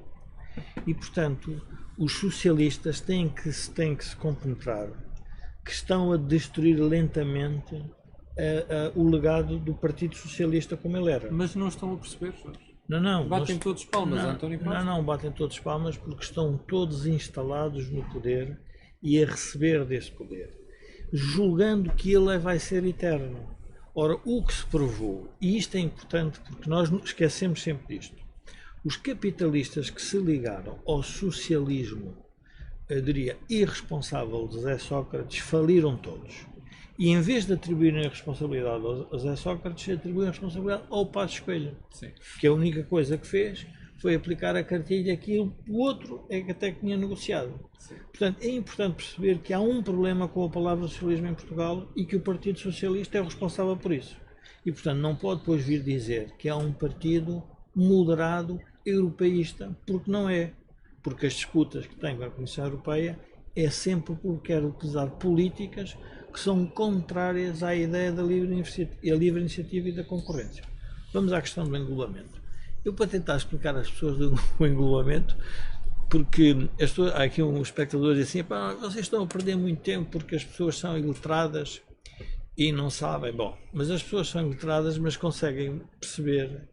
Speaker 3: E, portanto, os socialistas têm que se compenetrar que estão a destruir lentamente o legado do Partido Socialista como ele era.
Speaker 4: Mas não estão a perceber, Jorge.
Speaker 3: Não.
Speaker 4: Batem todos palmas, António Costa.
Speaker 3: Não, batem todos palmas porque estão todos instalados no poder e a receber desse poder, julgando que ele vai ser eterno. Ora, o que se provou, e isto é importante porque nós esquecemos sempre disto, os capitalistas que se ligaram ao socialismo, eu diria, irresponsável de José Sócrates, faliram todos. E em vez de atribuírem a responsabilidade a José Sócrates, atribuem a responsabilidade ao Passos Coelho, que a única coisa que fez foi aplicar a cartilha que o outro é que até tinha negociado. Sim. Portanto, é importante perceber que há um problema com a palavra socialismo em Portugal e que o Partido Socialista é o responsável por isso. E, portanto, não pode depois vir dizer que há um partido moderado, europeísta, porque não é. Porque as disputas que tem com a Comissão Europeia é sempre porque quer utilizar políticas que são contrárias à ideia da livre iniciativa e da concorrência. Vamos à questão do englobamento. Eu, para tentar explicar às pessoas o englobamtor, porque há aqui um espectador que diz assim, vocês estão a perder muito tempo porque as pessoas são iletradas e não sabem. Bom, mas as pessoas são iletradas, mas conseguem perceber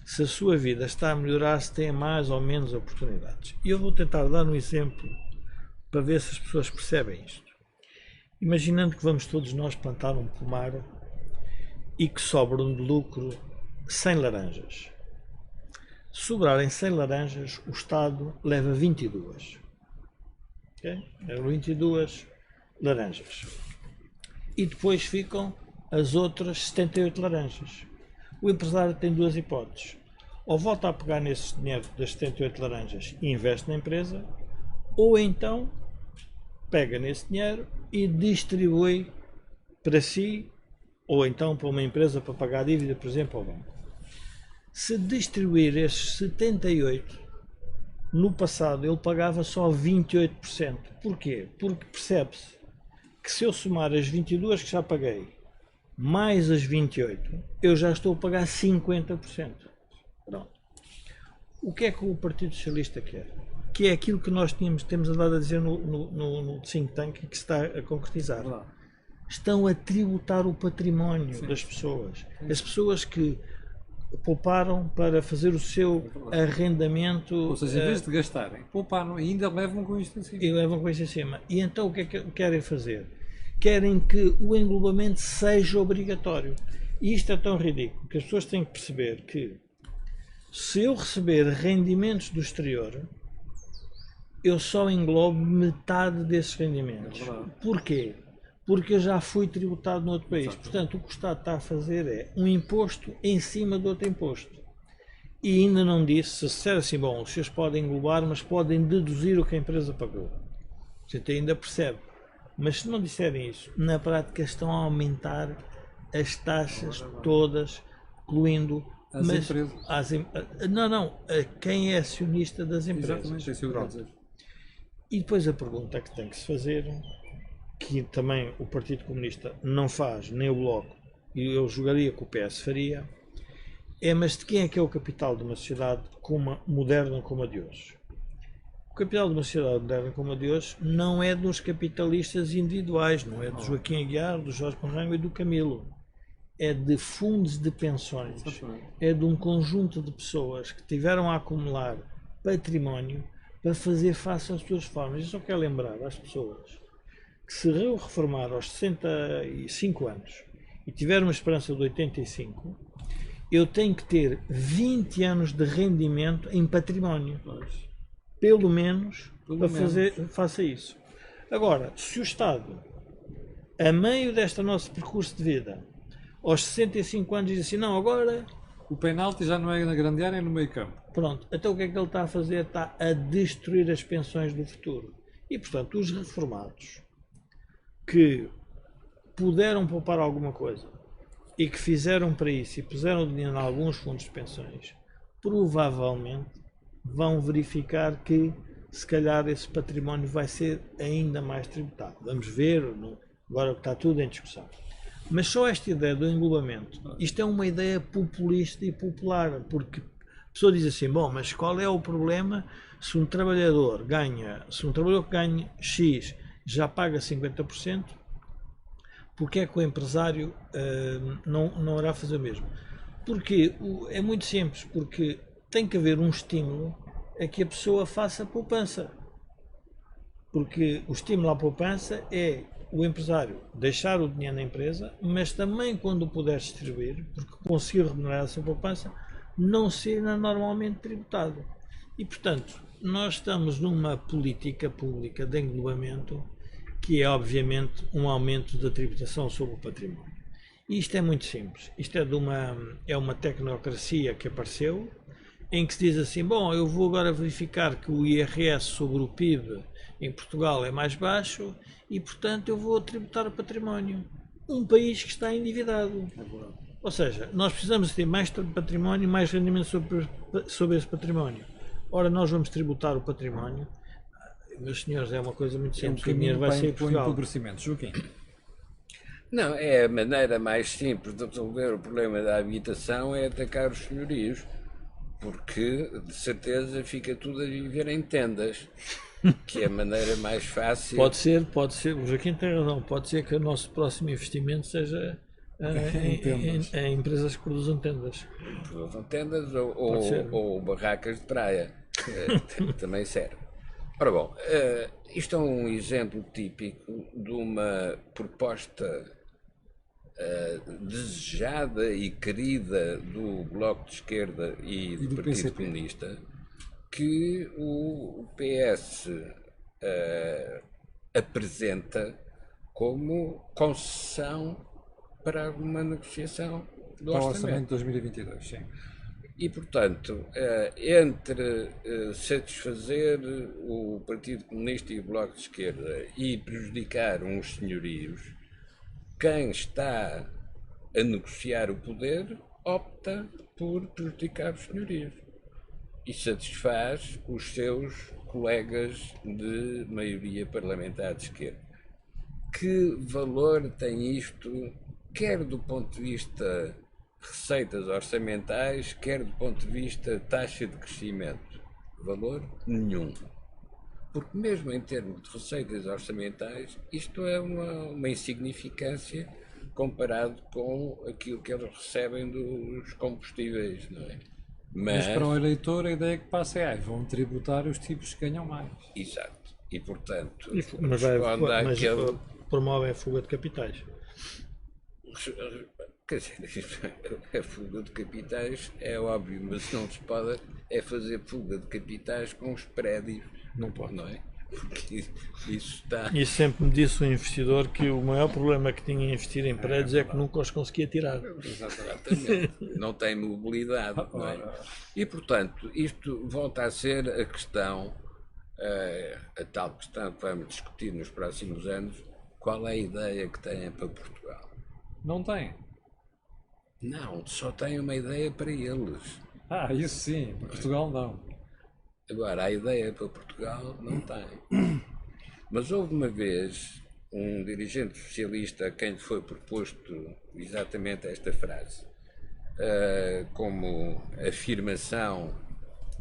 Speaker 3: se a sua vida está a melhorar, se tem mais ou menos oportunidades. E eu vou tentar dar um exemplo para ver se as pessoas percebem isto. Imaginando que vamos todos nós plantar um pomar e que sobram de lucro 100 laranjas. Se sobrarem 100 laranjas, o Estado leva 22. Okay? Levam 22 laranjas. E depois ficam as outras 78 laranjas. O empresário tem duas hipóteses. Ou volta a pegar nesse dinheiro das 78 laranjas e investe na empresa, ou então pega nesse dinheiro e distribui para si, ou então para uma empresa para pagar a dívida, por exemplo, ao banco. Se distribuir esses 78, no passado ele pagava só 28%. Porquê? Porque percebe-se que se eu somar as 22 que já paguei, mais as 28, eu já estou a pagar 50%. Pronto. O que é que o Partido Socialista quer? Que é aquilo que nós temos andado a dizer no think tank e que se está a concretizar. Estão a tributar o património das pessoas. As pessoas que pouparam para fazer o seu arrendamento.
Speaker 4: Ou seja, em vez de gastarem, pouparam e ainda levam com isto em cima.
Speaker 3: E levam com isto em cima. E então o que é que querem fazer? Querem que o englobamento seja obrigatório. E isto é tão ridículo que as pessoas têm que perceber que se eu receber rendimentos do exterior, eu só englobo metade desses rendimentos. Porquê? Porque eu já fui tributado no outro país. Portanto, o que o Estado está a fazer é um imposto em cima do outro imposto. E ainda não disse, se disser assim, bom, os senhores podem englobar, mas podem deduzir o que a empresa pagou. A gente ainda percebe. Mas se não disserem isso, na prática estão a aumentar as taxas todas, incluindo
Speaker 4: as empresas.
Speaker 3: A quem é acionista das empresas.
Speaker 4: Exatamente, isso eu quero dizer.
Speaker 3: E depois a pergunta que tem que se fazer, que também o Partido Comunista não faz, nem o Bloco, e eu julgaria que o PS faria, é: mas de quem é que é o capital de uma sociedade moderna como a de hoje? O capital de uma sociedade moderna como a de hoje não é dos capitalistas individuais, não é do Joaquim Aguiar, do Jorge Monrango e do Camilo. É de fundos de pensões, é de um conjunto de pessoas que tiveram a acumular património para fazer face às suas reformas. Eu só quero lembrar às pessoas que se eu reformar aos 65 anos e tiver uma esperança de 85, eu tenho que ter 20 anos de rendimento em património. Pelo menos para fazer face a isso. Agora, se o Estado a meio deste nosso percurso de vida, aos 65 anos, diz assim, não, agora,
Speaker 4: O penalti já não é na grande área, é no meio campo.
Speaker 3: pronto. Então o que é que ele está a fazer? Está a destruir as pensões do futuro. E, portanto, os reformados que puderam poupar alguma coisa e que fizeram para isso e puseram dinheiro em alguns fundos de pensões, provavelmente vão verificar que se calhar esse património vai ser ainda mais tributado. Vamos ver, agora que está tudo em discussão. Mas só esta ideia do englobamento, isto é uma ideia populista e popular, porque a pessoa diz assim, bom, mas qual é o problema se um trabalhador que ganha X já paga 50%, porque é que o empresário não irá fazer o mesmo? Porque é muito simples, porque tem que haver um estímulo a que a pessoa faça poupança. Porque o estímulo à poupança é o empresário deixar o dinheiro na empresa, mas também quando o puder distribuir, porque conseguir remunerar essa poupança, não ser normalmente tributado. E, portanto, nós estamos numa política pública de englobamento que é, obviamente, um aumento da tributação sobre o património. E isto é muito simples. Isto é uma tecnocracia que apareceu, em que se diz assim, bom, eu vou agora verificar que o IRS sobre o PIB em Portugal é mais baixo e, portanto, eu vou tributar o património. Um país que está endividado. Ou seja, nós precisamos ter mais património, mais rendimento sobre esse património. Ora, nós vamos tributar o património. Meus senhores, é uma coisa muito simples. O dinheiro vai sair de Portugal.
Speaker 1: Empobrecimento. Joaquim.
Speaker 2: Não, é a maneira mais simples de resolver o problema da habitação é atacar os senhorios, porque de certeza fica tudo a viver em tendas, que é a maneira mais fácil.
Speaker 3: Pode ser, o Joaquim tem razão, pode ser que o nosso próximo investimento seja em empresas que produzam tendas.
Speaker 2: Produzam tendas ou barracas de praia, também serve. Ora bom, isto é um exemplo típico de uma proposta desejada e querida do Bloco de Esquerda e do Partido
Speaker 1: PCP.
Speaker 2: Comunista, que o PS apresenta como concessão para uma negociação do
Speaker 1: Para o
Speaker 2: orçamento.
Speaker 1: orçamento de 2022, sim.
Speaker 2: E, portanto, entre satisfazer o Partido Comunista e o Bloco de Esquerda e prejudicar uns senhorios, quem está a negociar o poder opta por prejudicar os senhorios e satisfaz os seus colegas de maioria parlamentar de esquerda. Que valor tem isto, quer do ponto de vista receitas orçamentais, quer do ponto de vista taxa de crescimento? Valor nenhum. Porque mesmo em termos de receitas orçamentais, isto é uma insignificância comparado com aquilo que eles recebem dos combustíveis, não é?
Speaker 1: Mas para o eleitor a ideia que passa é, vão tributar os tipos que ganham mais.
Speaker 2: Exato. E, portanto,
Speaker 3: Mas
Speaker 2: àquele...
Speaker 3: promovem a fuga de capitais.
Speaker 2: Quer dizer, a fuga de capitais é óbvio, mas não se pode fazer fuga de capitais com os prédios.
Speaker 3: Não pode.
Speaker 2: Não é? Porque isso está...
Speaker 3: E sempre me disse um investidor que o maior problema que tinha em investir em prédios é que nunca os conseguia tirar.
Speaker 2: Exatamente. Não tem mobilidade, não é? E, portanto, isto volta a ser a questão, a tal questão que vamos discutir nos próximos anos, qual é a ideia que têm para Portugal?
Speaker 1: Não tem.
Speaker 2: Não, só têm uma ideia para eles.
Speaker 1: Isso sim. Para Portugal não.
Speaker 2: Agora, a ideia para Portugal não tem. Mas houve uma vez um dirigente socialista a quem lhe foi proposto exatamente esta frase, como afirmação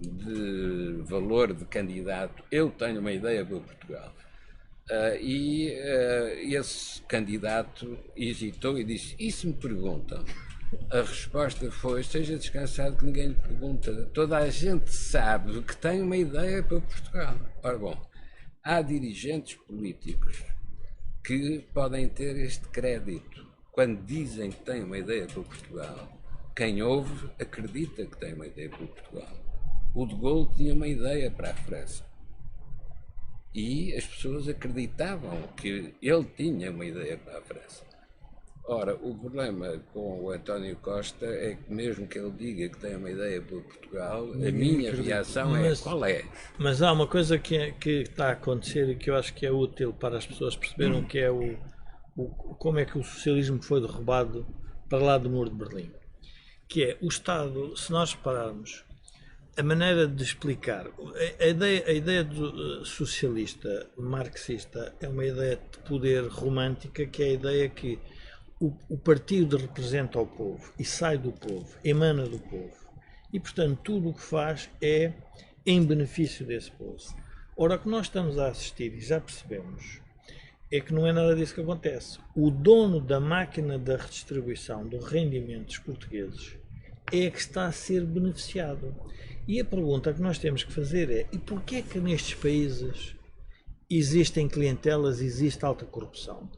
Speaker 2: de valor de candidato: eu tenho uma ideia para Portugal. Esse candidato hesitou e disse: e se me perguntam? A resposta foi: seja descansado que ninguém lhe pergunta. Toda a gente sabe que tem uma ideia para Portugal. Ora bom, há dirigentes políticos que podem ter este crédito. Quando dizem que têm uma ideia para Portugal, quem ouve acredita que tem uma ideia para Portugal. O de Gaulle tinha uma ideia para a França. E as pessoas acreditavam que ele tinha uma ideia para a França. Ora, o problema com o António Costa é que mesmo que ele diga que tem uma ideia para Portugal, a minha reação é qual é?
Speaker 3: Mas há uma coisa que está a acontecer e que eu acho que é útil para as pessoas perceberem o que é como é que o socialismo foi derrubado para lá do Muro de Berlim. Que é o Estado, se nós repararmos, a maneira de explicar, a ideia do socialista marxista é uma ideia de poder romântica, que é a ideia que o partido representa o povo e sai do povo, emana do povo. E, portanto, tudo o que faz é em benefício desse povo. Ora, o que nós estamos a assistir, e já percebemos, é que não é nada disso que acontece. O dono da máquina da redistribuição dos rendimentos portugueses é que está a ser beneficiado. E a pergunta que nós temos que fazer é: e porquê é que nestes países existem clientelas, existe alta corrupção?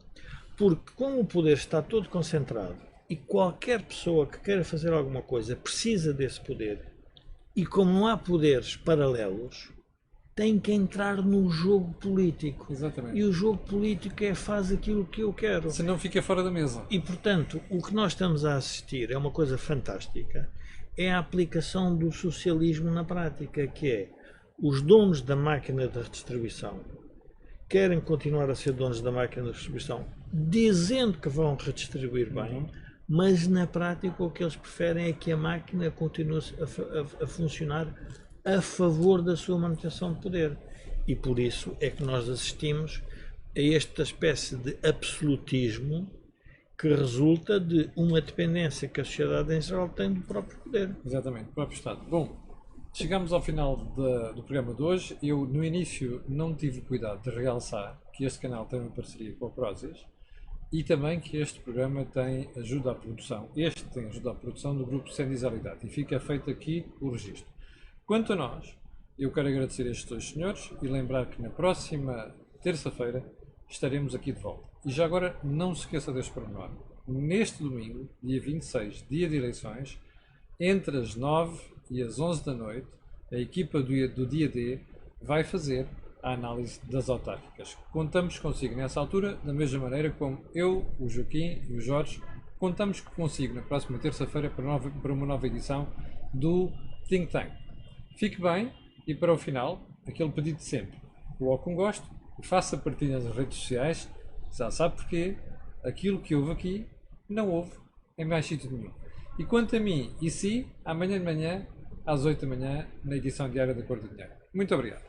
Speaker 3: Porque como o poder está todo concentrado e qualquer pessoa que queira fazer alguma coisa precisa desse poder, e como não há poderes paralelos, tem que entrar no jogo político.
Speaker 1: Exatamente.
Speaker 3: E o jogo político faz aquilo que eu quero.
Speaker 1: Senão fica fora da mesa.
Speaker 3: E, portanto, o que nós estamos a assistir é uma coisa fantástica, é a aplicação do socialismo na prática, que é os donos da máquina da redistribuição querem continuar a ser donos da máquina da redistribuição, dizendo que vão redistribuir bem, mas na prática o que eles preferem é que a máquina continue a funcionar a favor da sua manutenção de poder. E por isso é que nós assistimos a esta espécie de absolutismo que resulta de uma dependência que a sociedade em geral tem do próprio poder.
Speaker 1: Exatamente, do próprio Estado. Bom, chegamos ao final do programa de hoje. Eu, no início, não tive cuidado de realçar que este canal tem uma parceria com a Prozis e também que este programa tem ajuda à produção. Este tem ajuda à produção do grupo Sendizaridade e fica feito aqui o registro. Quanto a nós, eu quero agradecer a estes dois senhores e lembrar que na próxima terça-feira estaremos aqui de volta. E já agora, não se esqueça deste pormenor. Neste domingo, dia 26, dia de eleições, entre as 9 e as 11 da noite, a equipa do dia D vai fazer a análise das autárquicas. Contamos consigo nessa altura, da mesma maneira como eu, o Joaquim e o Jorge, contamos consigo na próxima terça-feira para uma nova edição do Think Tank. Fique bem e para o final, aquele pedido de sempre. Coloque um gosto e faça partilha nas redes sociais. Já sabe porquê? Aquilo que houve aqui não houve em mais sítio nenhum. E quanto a mim e si, amanhã de manhã, às 8 da manhã, na edição diária da Cor do Dinheiro. Muito obrigado.